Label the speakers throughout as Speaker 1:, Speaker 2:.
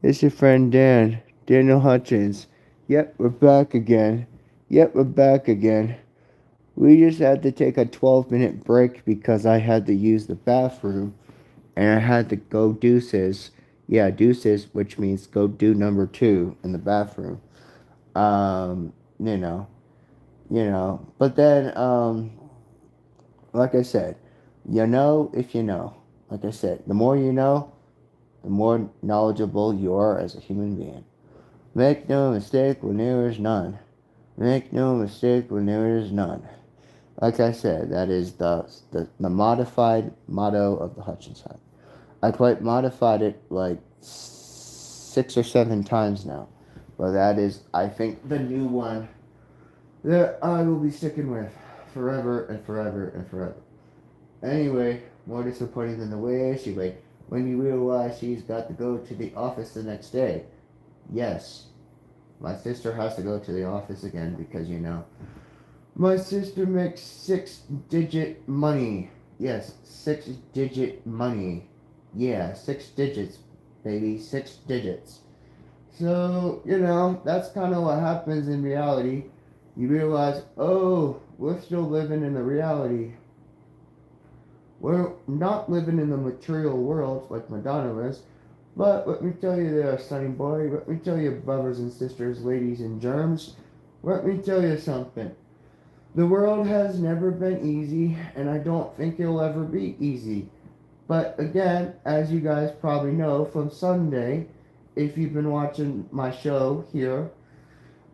Speaker 1: It's your friend Daniel Hutchins. Yep, we're back again. Yep, we're back again. We just had to take a 12-minute break because I had to use the bathroom and I had to go deuces. Yeah, deuces, which means go do number two in the bathroom. Um, you know, But then, like I said, you know if you know. Like I said, the more you know, the more knowledgeable you are as a human being. Make no mistake when there is none. Make no mistake when there is none. Like I said, that is the modified motto of the Hutchins Hut. I quite modified it like 6 or 7 times now. But that is, I think, the new one that I will be sticking with forever and forever and forever. Anyway, more disappointing than the way she wait when you realize she's got to go to the office the next day. Yes, my sister has to go to the office again because, my sister makes 6-digit money. Yes, 6-digit money. Yeah, 6 digits, baby, 6 digits. So, that's kind of what happens in reality. You realize, oh, we're still living in the reality. We're not living in the material world like Madonna is. But let me tell you there, sonny boy, let me tell you, brothers and sisters, ladies and germs, let me tell you something. The world has never been easy, and I don't think it'll ever be easy. But again, as you guys probably know from Sunday, if you've been watching my show here,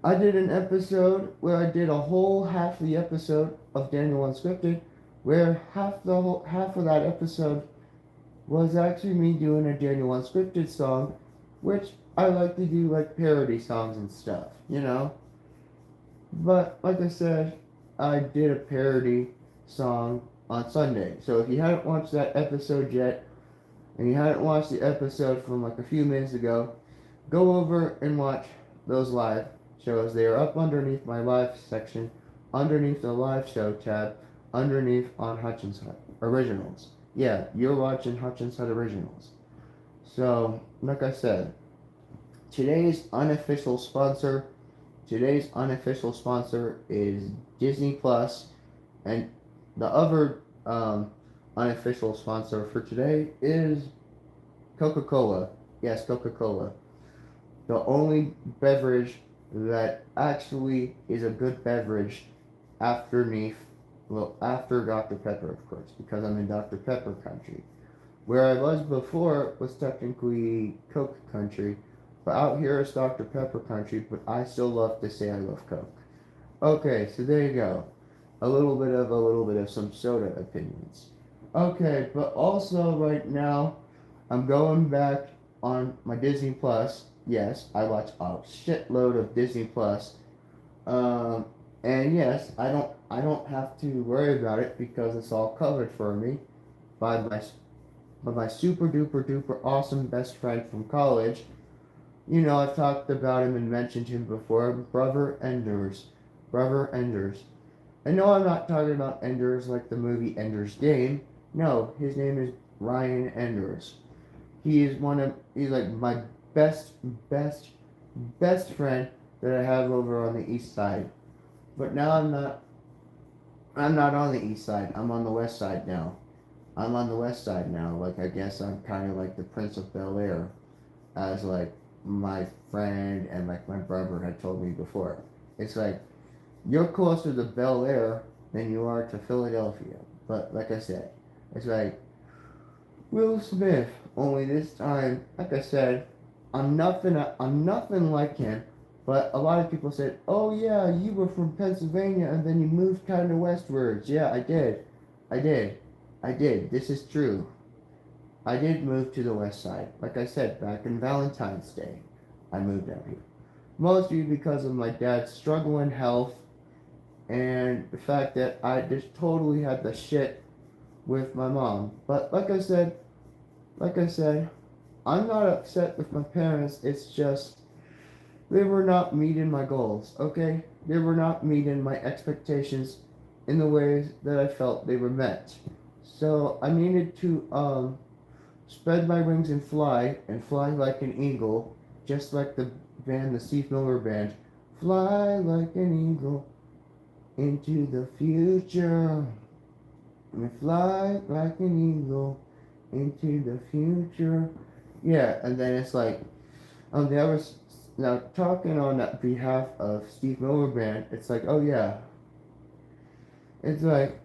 Speaker 1: I did an episode where I did a whole half of the episode of Daniel Unscripted, where half of that episode was actually me doing a Daniel Unscripted song, which I like to do like parody songs and stuff. But like I said, I did a parody song on Sunday. So if you haven't watched that episode yet, and you haven't watched the episode from like a few minutes ago, go over and watch those live shows. They are up underneath my live section, underneath the live show tab, underneath on Hutchins Hut Originals. Yeah, you're watching Hutchins Hut Originals. So, like I said, today's unofficial sponsor Today's unofficial sponsor is Disney Plus, and the other unofficial sponsor for today is Coca-Cola. Yes, Coca-Cola. The only beverage that actually is a good beverage after after Dr. Pepper, of course, because I'm in Dr. Pepper country. Where I was before was technically Coke country, but out here it's Dr. Pepper country, but I still love to say I love Coke. Okay, so there you go. A little bit of some soda opinions. Okay, but also right now I'm going back on my Disney Plus. Yes, I watch a shitload of Disney Plus. Um, and yes, I don't have to worry about it because it's all covered for me by my super duper duper awesome best friend from college. I've talked about him and mentioned him before. Brother Enders. Brother Enders. And no, I'm not talking about Enders like the movie Ender's Game. No, his name is Ryan Enders. He's like my best, best, best friend that I have over on the east side. But now I'm not on the east side. I'm on the west side now. I'm on the west side now. Like, I guess I'm kind of like the Prince of Bel Air, as like my friend and like my brother had told me before. It's like you're closer to Bel Air than you are to Philadelphia. But like I said, it's like Will Smith. Only this time, like I said, I'm nothing like him. But a lot of people said, "Oh yeah, you were from Pennsylvania and then you moved kind of westwards." Yeah, I did. I did. I did. This is true. I did move to the west side. Like I said, back in Valentine's Day, I moved out here. Mostly because of my dad's struggle in health and the fact that I just totally had the shit with my mom. But like I said, I'm not upset with my parents. It's just they were not meeting my goals, okay? They were not meeting my expectations in the ways that I felt they were met. So I needed to spread my wings and fly like an eagle just like the band, the Steve Miller Band. Fly like an eagle into the future. And fly like an eagle into the future. Yeah, and then it's like, the other, now talking on behalf of Steve Miller Band, it's like, oh yeah, it's like,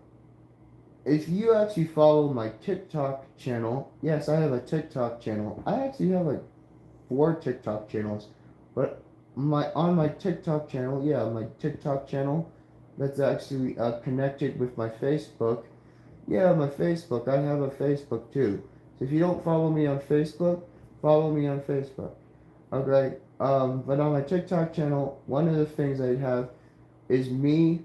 Speaker 1: if you actually follow my TikTok channel, yes, I have a TikTok channel. I actually have like 4 TikTok channels, but on my TikTok channel, yeah, my TikTok channel, that's actually connected with my Facebook. Yeah, my Facebook. I have a Facebook too. So if you don't follow me on Facebook, follow me on Facebook. Okay. But on my TikTok channel, one of the things I have is me,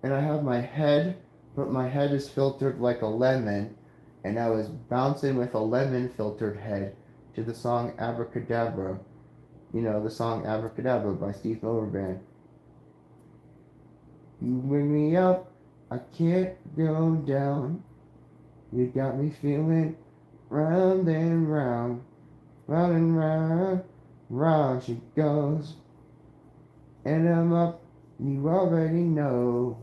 Speaker 1: and I have my head, but my head is filtered like a lemon, and I was bouncing with a lemon filtered head to the song Abracadabra. You know, the song Abracadabra by Steve Miller Band. You bring me up, I can't go down. You got me feeling round and round, round and round, round she goes. And I'm up, you already know.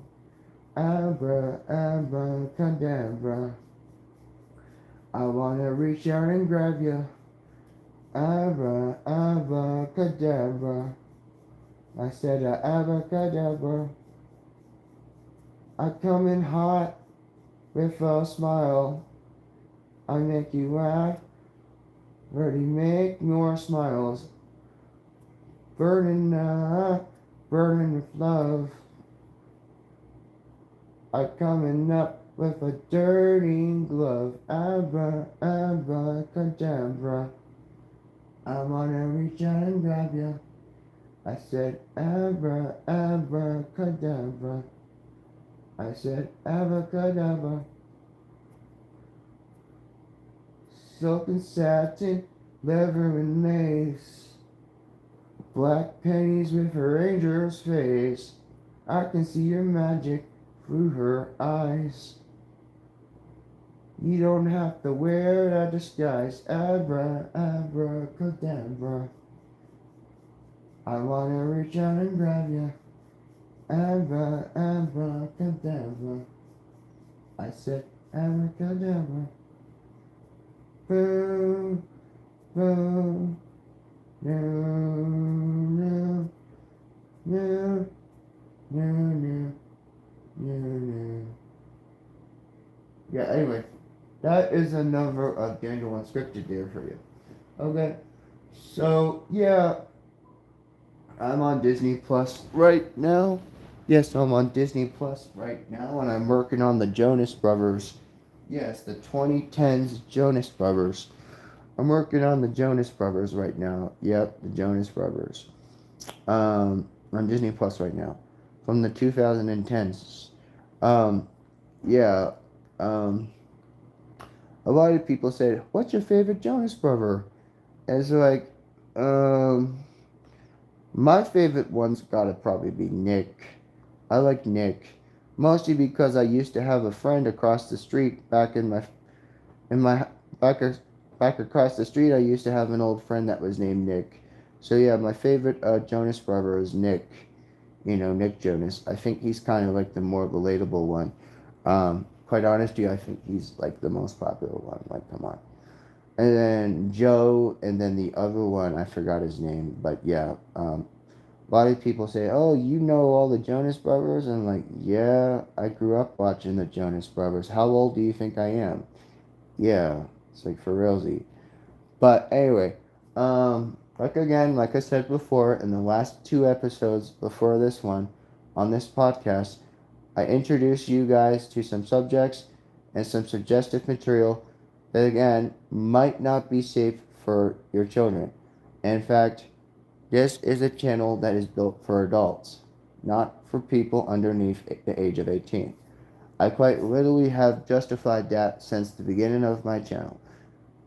Speaker 1: Abracadabra. I wanna reach out and grab you. Abracadabra. I said abracadabra. I come in hot with a smile. I make you laugh. Ready, make more smiles. Burning up, burning with love. I coming up with a dirty glove. Abracadabra. I wanna reach out and grab ya. I said abracadabra. I said abracadabra. Silk and satin, leather and lace. Black pennies with her angel's face. I can see your magic through her eyes. You don't have to wear that disguise. Abracadabra. I wanna reach out and grab ya. Abracadabra. I said abracadabra. Boom, boom, no, no, no, no, no, no. Yeah, anyway, that is a number of Daniel Unscripted there for you. Okay, so yeah, I'm on Disney Plus right now. Yes, I'm on Disney Plus right now, and I'm working on the Jonas Brothers. Yes, the 2010s Jonas Brothers. I'm working on the Jonas Brothers right now. Yep, the Jonas Brothers. On Disney Plus right now, from the 2010s. Yeah. Um, a lot of people said, "What's your favorite Jonas Brother?" And it's like, my favorite one's gotta probably be Nick. I like Nick, mostly because I used to have a friend across the street back in my back across the street. I used to have an old friend that was named Nick. So yeah, my favorite Jonas brother is Nick. You know, Nick Jonas. I think he's kind of like the more relatable one. Quite honestly, I think he's like the most popular one. Like, come on. And then Joe, and then the other one, I forgot his name, but yeah. A lot of people say, "Oh, you know all the Jonas Brothers?" And I'm like, yeah, I grew up watching the Jonas Brothers. How old do you think I am? Yeah, it's like for realsy. But anyway, like I said before, in the last 2 episodes before this one, on this podcast, I introduced you guys to some subjects and some suggestive material that again might not be safe for your children. In fact, this is a channel that is built for adults, not for people underneath the age of 18. I quite literally have justified that since the beginning of my channel.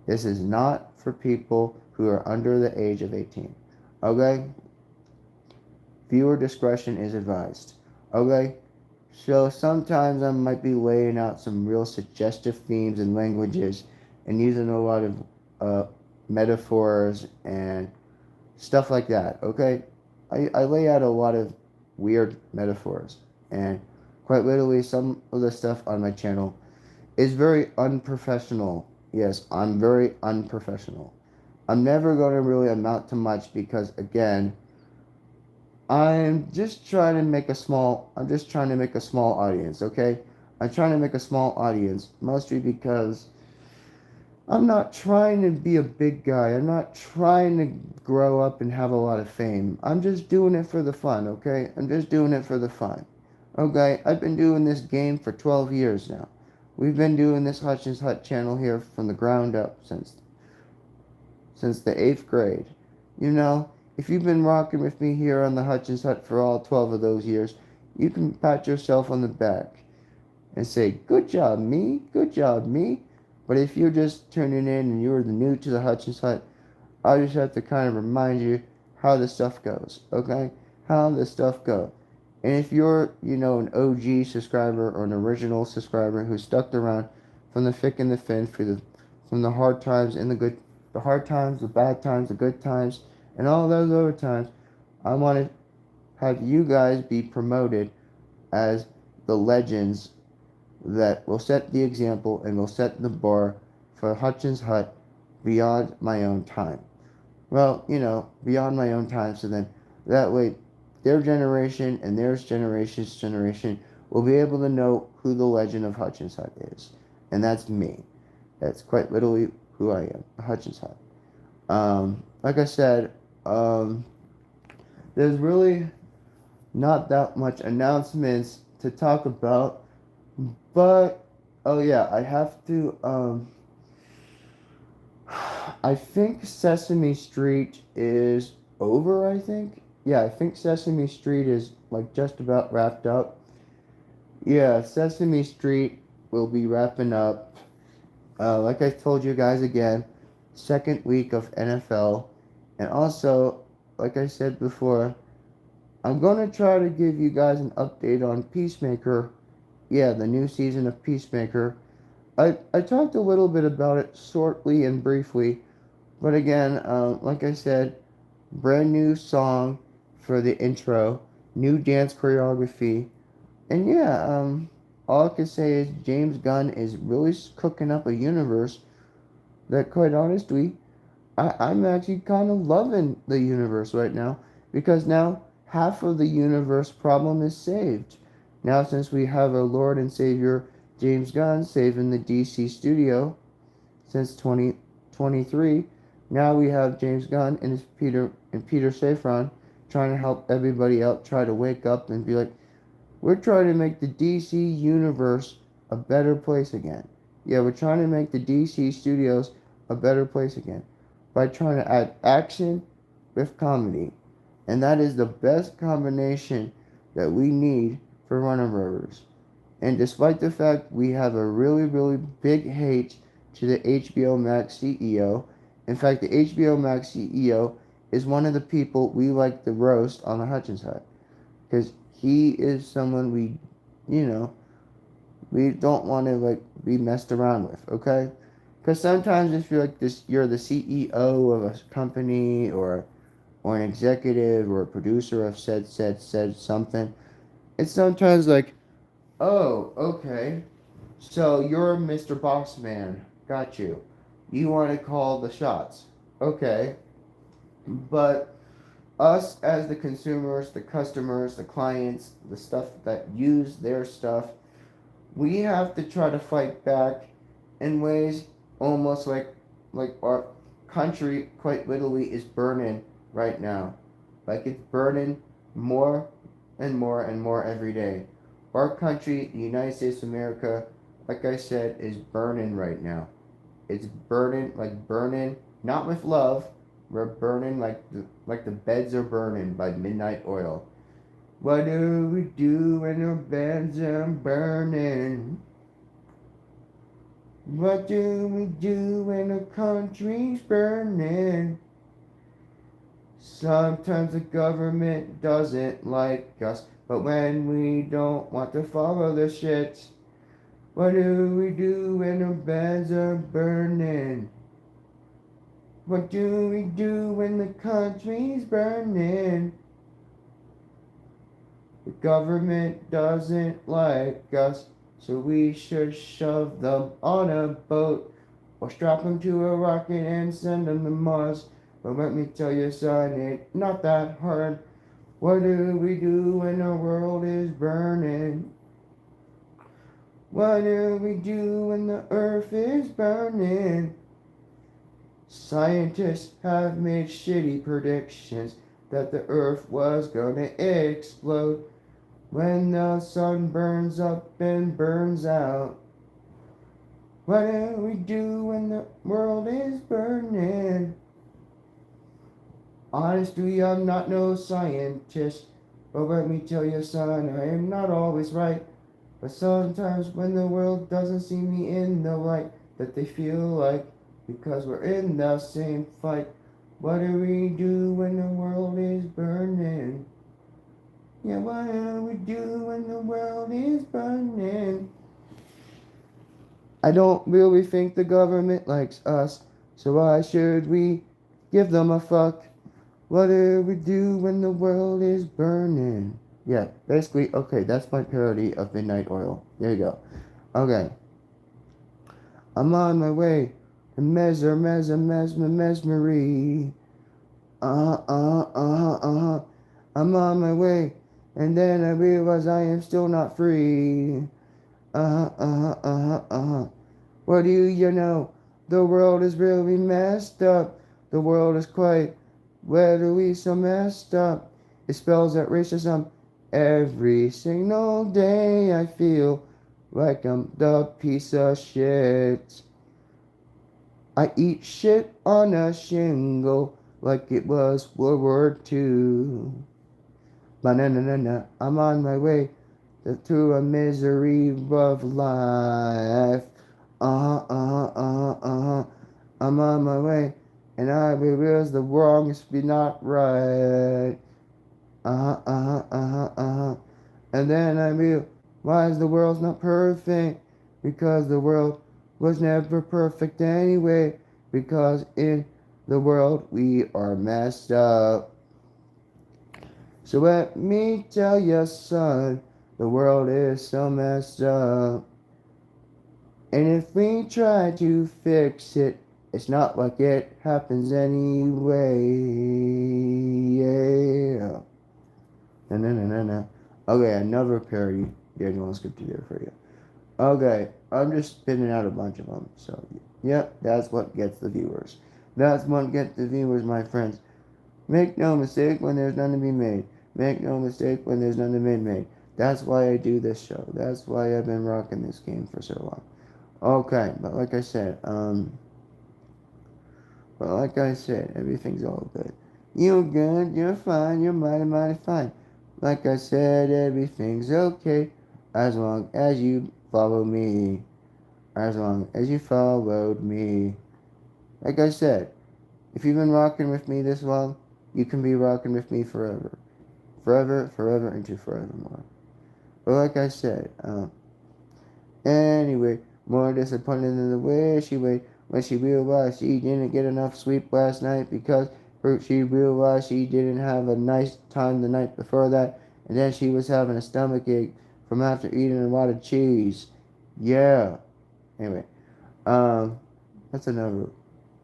Speaker 1: This is not for people who are under the age of 18. Okay? Viewer discretion is advised. Okay? So sometimes I might be laying out some real suggestive themes and languages and using a lot of metaphors and stuff like that, okay? I lay out a lot of weird metaphors, and quite literally, some of the stuff on my channel is very unprofessional. Yes, I'm very unprofessional. I'm never going to really amount to much because, again, I'm just trying to make a small audience, okay? I'm trying to make a small audience, mostly because I'm not trying to be a big guy. I'm not trying to grow up and have a lot of fame. I'm just doing it for the fun, okay? I'm just doing it for the fun. Okay, I've been doing this game for 12 years now. We've been doing this Hutchins Hut channel here from the ground up since the 8th grade. You know, if you've been rocking with me here on the Hutchins Hut for all 12 of those years, you can pat yourself on the back and say, good job, me, good job, me. But if you're just tuning in and you're new to the Hutchins Hut, I just have to kind of remind you how the stuff goes, okay? How the stuff goes. And if you're, an OG subscriber or an original subscriber who stuck around from the thick and the thin, from the hard times and the hard times, the bad times, the good times, and all those other times, I want to have you guys be promoted as the legends that will set the example and will set the bar for Hutchins Hut beyond my own time. Well, beyond my own time, so then that way their generation and their generation's generation will be able to know who the legend of Hutchins Hut is. And that's me. That's quite literally who I am, Hutchins Hut. Like I said, there's really not that much announcements to talk about, but oh yeah, I have to. I think Sesame Street is over. I think, yeah, I think Sesame Street is like just about wrapped up. Yeah, Sesame Street will be wrapping up. Like I told you guys again, second week of NFL, and also, like I said before, I'm gonna try to give you guys an update on Peacemaker. Yeah, the new season of Peacemaker. I talked a little bit about it shortly and briefly, but again, like I said, brand new song for the intro, new dance choreography, and yeah, all I can say is James Gunn is really cooking up a universe that, quite honestly, I'm actually kind of loving the universe right now, because now half of the universe problem is saved. Now, since we have our Lord and Savior James Gunn saving the DC studio since 2023, now we have James Gunn and Peter Safran trying to help everybody else try to wake up and be like, we're trying to make the DC universe a better place again. Yeah, we're trying to make the DC studios a better place again by trying to add action with comedy. And that is the best combination that we need for Runner Brothers. And despite the fact we have a really, really big hate to the HBO Max CEO, in fact, the HBO Max CEO is one of the people we like the roast on the Hutchins Hut. Because he is someone we don't want to like be messed around with, okay? Because sometimes if you're like this, you're the CEO of a company or an executive or a producer of said something. It's sometimes like, oh, okay, so you're Mr. Boss Man, got you. You want to call the shots, okay? But us as the consumers, the customers, the clients, the stuff that use their stuff, we have to try to fight back in ways almost like our country quite literally is burning right now. Like it's burning more and more and more every day. Our country, the United States of America, like I said, is burning right now. It's burning, not with love. We're burning like the beds are burning by Midnight Oil. What do we do when our beds are burning? What do we do when our country's burning? Sometimes the government doesn't like us, but when we don't want to follow the shit, what do we do when our beds are burning? What do we do when the country's burning? The government doesn't like us, so we should shove them on a boat or strap them to a rocket and send them to Mars. But let me tell you, son, it's not that hard. What do we do when the world is burning? What do we do when the earth is burning? Scientists have made shitty predictions that the earth was gonna explode when the sun burns up and burns out. What do we do when the world is burning? Honestly, I'm not no scientist, but let me tell you, son, I am not always right. But sometimes when the world doesn't see me in the light that they feel like, because we're in the same fight. What do we do when the world is burning? Yeah, what do we do when the world is burning? I don't really think the government likes us, so why should we give them a fuck? What do we do when the world is burning? Yeah, basically, okay, that's my parody of Midnight Oil. There you go. Okay. I'm on my way to mesmery. I'm on my way, and then I realize I am still not free. What do you know? The world is really messed up. The world is quite literally so messed up. It spells out racism every single day. I feel like I'm the piece of shit. I eat shit on a shingle like it was World War II. Banana, I'm on my way to a misery of life. I'm on my way, and I realize the wrong is be not right. And then I realize the world's not perfect, because the world was never perfect anyway, because in the world we are messed up. So let me tell you, son, the world is so messed up. And if we try to fix it, it's not like it happens anyway. Yeah. No. Okay, another parody. Yeah, no scripted there for you. Okay, I'm just spinning out a bunch of them. So, yep, that's what gets the viewers. That's what gets the viewers, my friends. Make no mistake when there's none to be made. Make no mistake when there's none to be made. That's why I do this show. That's why I've been rocking this game for so long. Okay, but like I said, everything's all good. You're good, you're fine, you're mighty fine. Like I said, everything's okay, as long as you follow me. As long as you followed me. Like I said, if you've been rocking with me this long, you can be rocking with me forever. Forever, into forevermore. But like I said, anyway, more disappointed in the way she waited when she realized she didn't get enough sleep last night, because she realized she didn't have a nice time the night before that, and then she was having a stomach ache from after eating a lot of cheese. Yeah. Anyway, that's another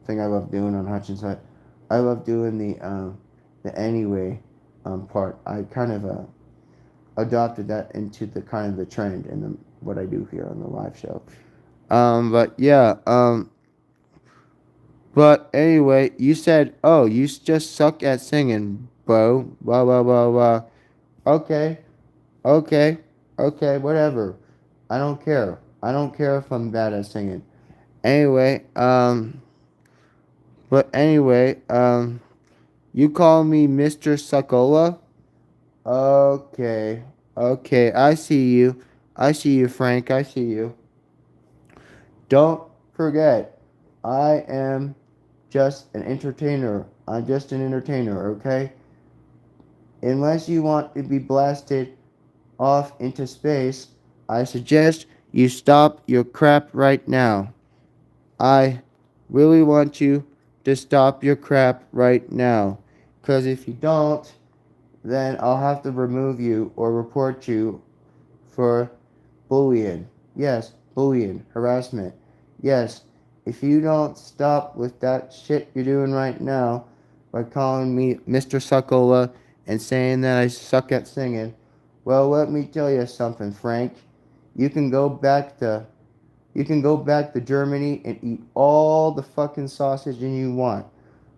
Speaker 1: thing I love doing on Hutchins Hut. I love doing the anyway part. I kind of adopted that into the kind of the trend and what I do here on the live show. But yeah, but anyway, you said, oh, you just suck at singing, bro. Blah, blah, blah, blah. Okay, okay, okay, whatever. I don't care. I don't care if I'm bad at singing. Anyway, you call me Mr. Succola? Okay, okay, I see you. I see you, Frank. I see you. Don't forget, I am just an entertainer. I'm just an entertainer, okay? Unless you want to be blasted off into space, I suggest you stop your crap right now. I really want you to stop your crap right now. Because if you don't, then I'll have to remove you or report you for bullying. Yes, bullying, harassment. Yes, if you don't stop with that shit you're doing right now by calling me Mr. Suckola and saying that I suck at singing, well, let me tell you something, Frank. You can go back to you can go back to Germany and eat all the fucking sausage you want.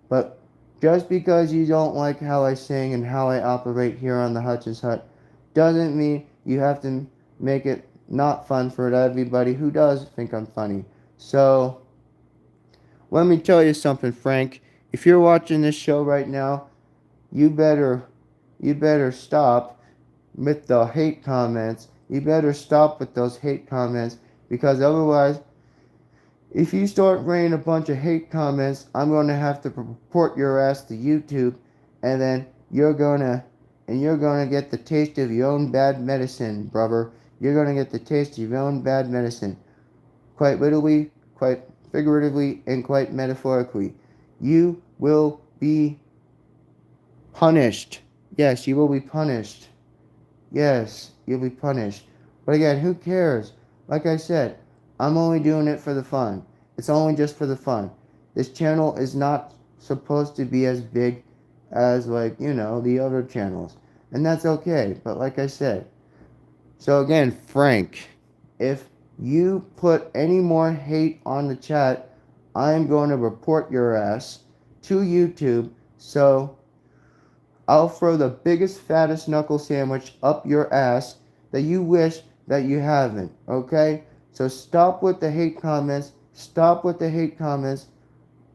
Speaker 1: But just because you don't like how I sing and how I operate here on the Hutchins Hut doesn't mean you have to make it not fun for everybody who does think I'm funny. So, let me tell you something, Frank. If you're watching this show right now, you better you better stop with the hate comments. You better stop with those hate comments because otherwise if you start raining a bunch of hate comments, I'm going to have to report your ass to YouTube, and then you're gonna get the taste of your own bad medicine, brother. You're gonna get the taste of your own bad medicine. Quite literally, quite figuratively, and quite metaphorically. You will be punished. Yes, you will be punished. Yes, you'll be punished. But again, who cares? Like I said, I'm only doing it for the fun. It's only just for the fun. This channel is not supposed to be as big as, like, the other channels. And that's okay. But like I said, so again, Frank, if you put any more hate on the chat, I'm going to report your ass to YouTube. So I'll throw the biggest, fattest knuckle sandwich up your ass that you wish that you haven't, okay? So stop with the hate comments. Stop with the hate comments.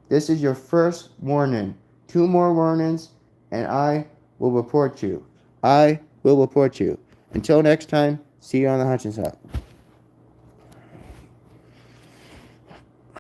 Speaker 1: This is your first warning. 2 more warnings, and I will report you. I will report you. Until next time, see you on the Hutchins Hut.